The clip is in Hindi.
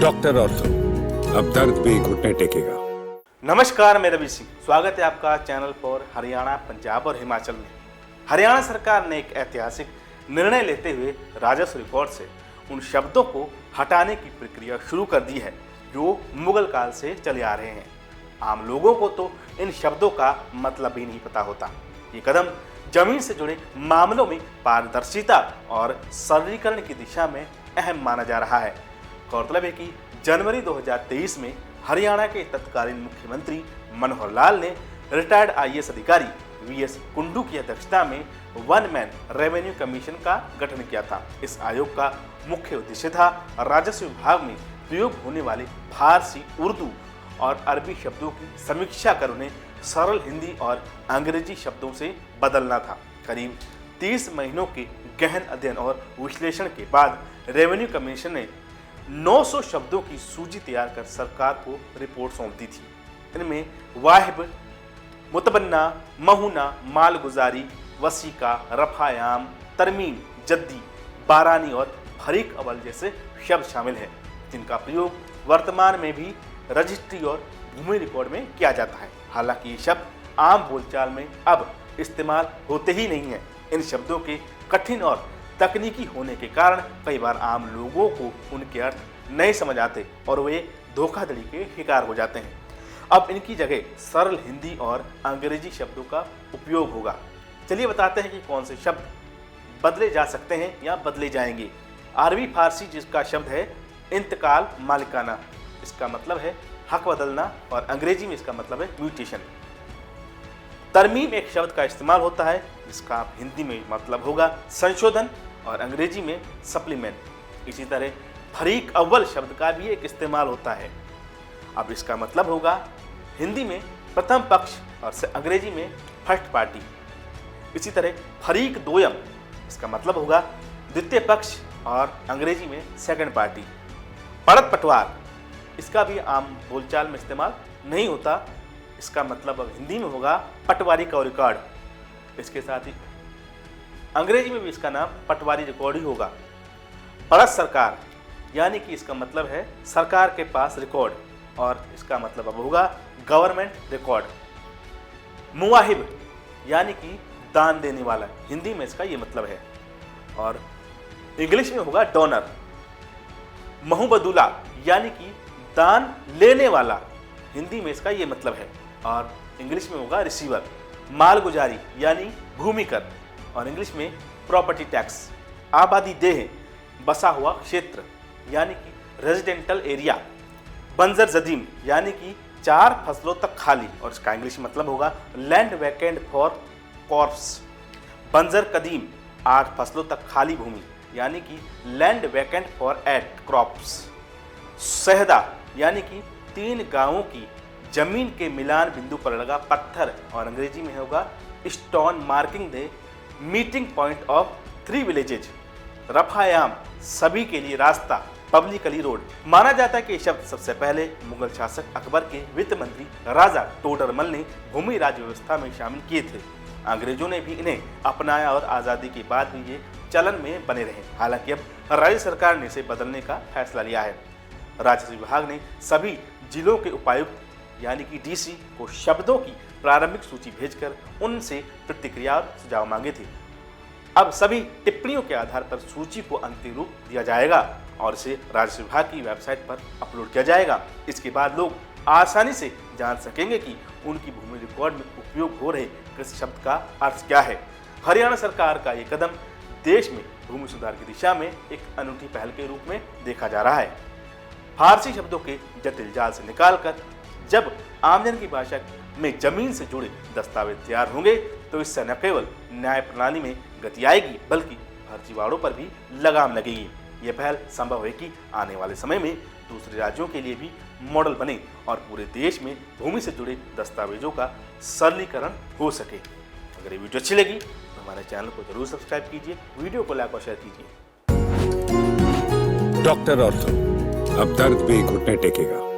डॉक्टर ऑर्थो, अब दर्द भी घुटने टेकेगा। नमस्कार, मैं रवि सिंह। स्वागत है आपका चैनल पर हरियाणा, पंजाब और हिमाचल में। हरियाणा सरकार ने एक ऐतिहासिक निर्णय लेते हुए राजस्व रिकॉर्ड से उन शब्दों को हटाने की प्रक्रिया शुरू कर दी है जो मुगल काल से चले आ रहे हैं। आम लोगों को तो इन शब्दों का मतलब ही नहीं पता होता। ये कदम जमीन से जुड़े मामलों में पारदर्शिता और सरलीकरण की दिशा में अहम माना जा रहा है। गौरतलब है कि जनवरी 2023 में हरियाणा के तत्कालीन मुख्यमंत्री मनोहर लाल ने रिटायर्ड आईएएस अधिकारी वीएस कुंडू की अध्यक्षता में वन मैन रेवेन्यू कमीशन का गठन किया था। इस आयोग का मुख्य उद्देश्य था राजस्व विभाग में प्रयोग होने वाले फारसी, उर्दू और अरबी शब्दों की समीक्षा कर उन्हें सरल हिंदी और अंग्रेजी शब्दों से बदलना था। करीब 30 महीनों के गहन अध्ययन और विश्लेषण के बाद रेवेन्यू कमीशन ने 900 शब्दों की सूची तैयार कर सरकार को रिपोर्ट सौंपी थी। इनमें वाहिब, मुतबन्ना, महुना, मालगुजारी, वसीका, रफायाम, तरमीम, जद्दी, बारानी और फरीक अवल जैसे शब्द शामिल हैं, जिनका प्रयोग वर्तमान में भी रजिस्ट्री और भूमि रिकॉर्ड में किया जाता है। हालांकि ये शब्द आम बोलचाल में अब इस्तेमाल होते ही नहीं हैं। इन शब्दों के कठिन और तकनीकी होने के कारण कई बार आम लोगों को उनके अर्थ नहीं समझ आते और वे धोखाधड़ी के शिकार हो जाते हैं। अब इनकी जगह सरल हिंदी और अंग्रेजी शब्दों का उपयोग होगा। चलिए बताते हैं कि कौन से शब्द बदले जा सकते हैं या बदले जाएंगे। अरबी फारसी जिसका शब्द है इंतकाल मालिकाना, इसका मतलब है हक बदलना और अंग्रेजी में इसका मतलब है म्यूटेशन। तरमीम एक शब्द का इस्तेमाल होता है जिसका हिंदी में मतलब होगा संशोधन और अंग्रेजी में सप्लीमेंट। इसी तरह फरीक अव्वल शब्द का भी एक इस्तेमाल होता है। अब इसका मतलब होगा हिंदी में प्रथम पक्ष और अंग्रेजी में फर्स्ट पार्टी। इसी तरह फरीक दोयम, इसका मतलब होगा द्वितीय पक्ष और अंग्रेजी में सेकंड पार्टी। पड़त पटवार, इसका भी आम बोलचाल में इस्तेमाल नहीं होता। इसका मतलब अब हिंदी में होगा पटवारी का रिकॉर्ड। इसके साथ ही अंग्रेजी में भी इसका नाम पटवारी रिकॉर्ड ही होगा। पड़त सरकार, यानी कि इसका मतलब है सरकार के पास रिकॉर्ड और इसका मतलब अब होगा गवर्नमेंट रिकॉर्ड। मुवाहिब, यानी कि दान देने वाला, हिंदी में इसका ये मतलब है और इंग्लिश में होगा डोनर। महबदुल्ला, यानी कि दान लेने वाला, हिंदी में इसका ये मतलब है और इंग्लिश में होगा रिसीवर। मालगुजारी, यानी भूमि कर और इंग्लिश में प्रॉपर्टी टैक्स। आबादी देह, बसा हुआ क्षेत्र, यानी कि रेजिडेंटल एरिया। बंजर जदीम, यानी कि 4 फसलों तक खाली और इसका इंग्लिश मतलब होगा लैंड वैकेंट फॉर कॉर्प्स। बंजर कदीम, 8 फसलों तक खाली भूमि, यानी कि लैंड वैकेंट फॉर 8 क्रॉप्स। सहदा, यानी कि 3 गांवों की जमीन के मिलान बिंदु पर लगा पत्थर और अंग्रेजी में होगा stone marking the meeting point of 3 villages. रफायाम, सभी के लिए रास्ता, पब्लिकली रोड। माना जाता है कि ये शब्द सबसे पहले मुगल शासक अकबर के वित्त मंत्री राजा टोडरमल ने भूमि राज्य व्यवस्था में शामिल किए थे। अंग्रेजों ने भी इन्हें अपनाया और आज़ादी के बाद भी ये चलन में बने रहे। हालांकि अब राज्य सरकार ने इसे बदलने का फैसला लिया है। राजस्व विभाग ने सभी जिलों के उपायुक्त यानी कि डीसी को शब्दों की प्रारंभिक सूची भेजकर उनसे प्रतिक्रिया और सुझाव मांगे थे। अब सभी टिप्पणियों के आधार पर सूची को अंतिम रूप दिया जाएगा और इसे राजस्व विभाग की वेबसाइट पर अपलोड किया जाएगा। इसके बाद लोग आसानी से जान सकेंगे कि उनकी भूमि रिकॉर्ड में उपयोग हो रहे कृषि शब्द का अर्थ क्या है। हरियाणा सरकार का ये कदम देश में भूमि सुधार की दिशा में एक अनूठी पहल के रूप में देखा जा रहा है। फारसी शब्दों के जटिल जाल से निकालकर जब आमजन की भाषा में जमीन से जुड़े दस्तावेज तैयार होंगे तो इससे न केवल न्याय प्रणाली में गति आएगी बल्कि फर्जीवाड़ों पर भी लगाम लगेगी। यह पहल संभव है कि आने वाले समय में दूसरे राज्यों के लिए भी मॉडल बने और पूरे देश में भूमि से जुड़े दस्तावेजों का सरलीकरण हो सके। अगर ये वीडियो अच्छी लगी तो हमारे चैनल को जरूर सब्सक्राइब कीजिए, वीडियो को लाइक और शेयर कीजिए। डॉक्टर ऑर्थो, अब दर्द भी घुटने टेकेगा।